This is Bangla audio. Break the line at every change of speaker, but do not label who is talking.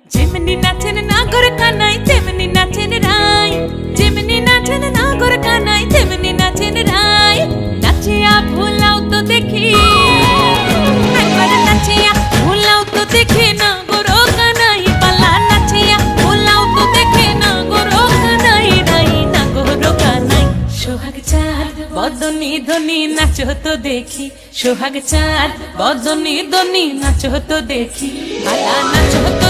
যেমনি নাচেন নাগর কানাই তেমনি নাচেন রাই, যেমনি নাচেন নাগর কানাই তেমনি নাচেন রাই। নাচিয়া ভুলাও তো দেখি, একবার নাচিয়া ভুলাও তো দেখি নাগর কানাই পালা। নাচিয়া ভুলাও তো দেখি নাগর কানাই রাই, নাগর কানাই। সোহাগ চাঁদ বদনি ধনি নাচো তো দেখি, সোহাগ চাঁদ বদনি ধনি নাচো তো দেখি, পালা নাচো তো